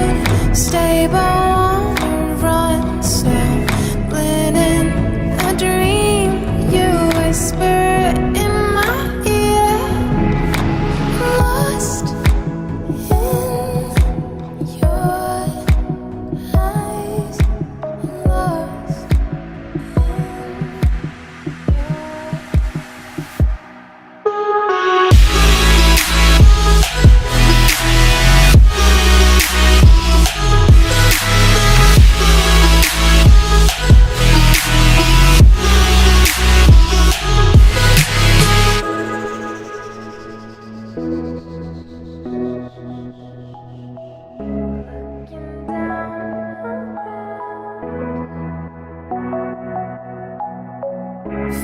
should stable on the run, stumbling in a dream. You whisper in my ear, lost in your eyes, lost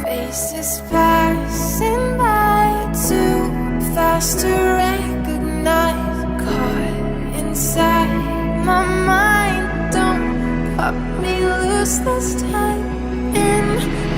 faces passing by, too fast to recognize. Caught inside my mind, don't cut me loose this time. In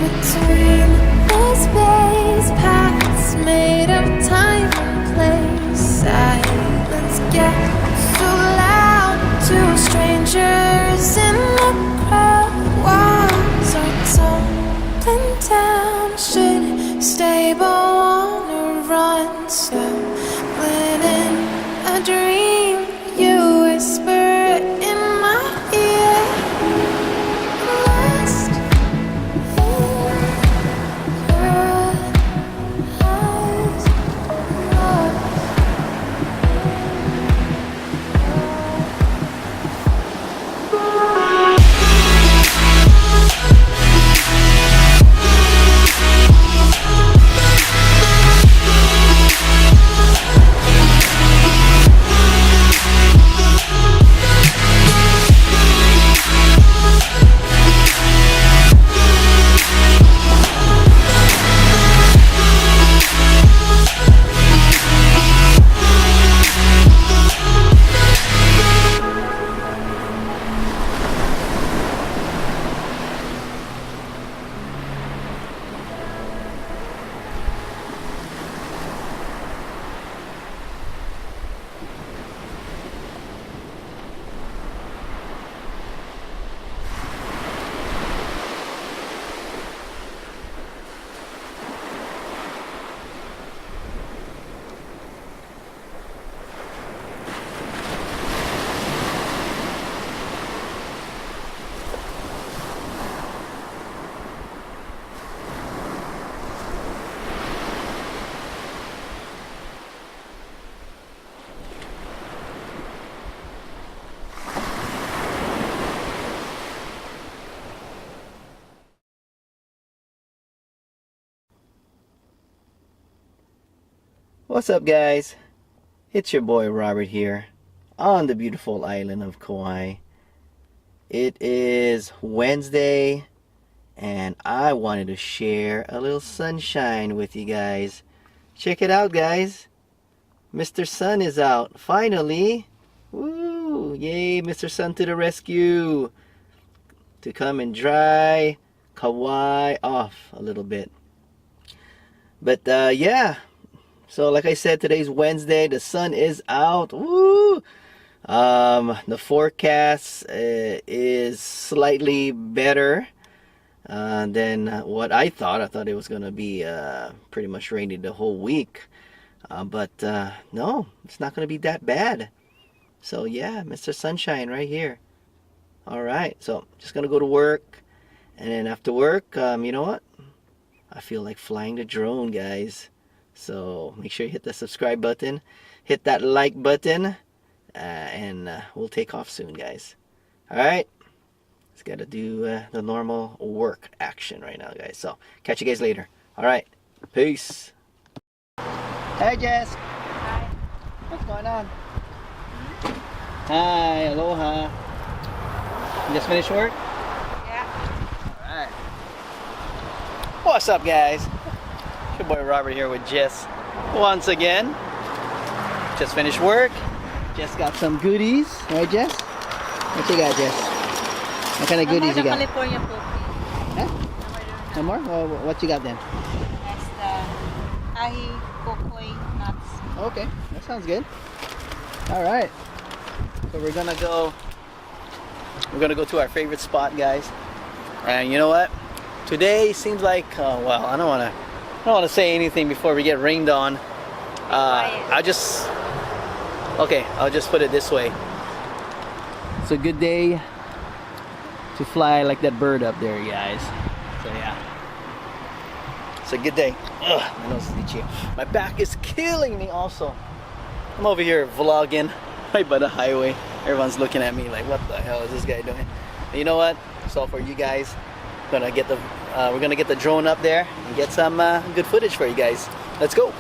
between the space, paths made of time and place. Silence gets so loud to strangers in the crowd. Walls are tumbling down, should stable on a run, stumbling in a dream. You whisper in my ear, lost in your eyes, lost. What's up, guys? It's your boy Robert here on the beautiful island of Kauai. It is Wednesday and I wanted to share a little sunshine with you guys. Check it out, guys. Mr. Sun is out finally. Woo! Yay, Mr. Sun to the rescue to come and dry Kauai off a little bit. But yeah, so like I said, today's Wednesday. The sun is out. Woo! The forecast is slightly better than what I thought. I thought it was going to be pretty much rainy the whole week. But no, it's not going to be that bad. So yeah, Mr. Sunshine right here. Alright, so just going to go to work. And then after work, you know what? I feel like flying the drone, guys. So make sure you hit the subscribe button, hit that like button, and we'll take off soon, guys. Alright, just gotta do the normal work action right now, guys. So catch you guys later. Alright, peace. Hi, Jess. Hi. What's going on? Hi, aloha. You just finished work? Yeah. Alright. What's up, guys? Your boy Robert here with Jess once again. Just finished work. Jess got some goodies, right, Jess? What you got, Jess? What kind of goodies you got? California coffee. Huh? No more? Well, what you got then? That's the ahi cocoa nuts. Okay, that sounds good. All right. So we're gonna go to our favorite spot, guys. And you know what? Today seems like well, I don't want to say anything before we get rained on. I'll just put it this way. It's a good day to fly like that bird up there, guys. So yeah, it's a good day. Ugh, my nose is itchy. My back is killing me also. I'm over here vlogging right by the highway. Everyone's looking at me like, what the hell is this guy doing? And you know what? It's all for you guys. We're gonna get the drone up there and get some good footage for you guys. Let's go.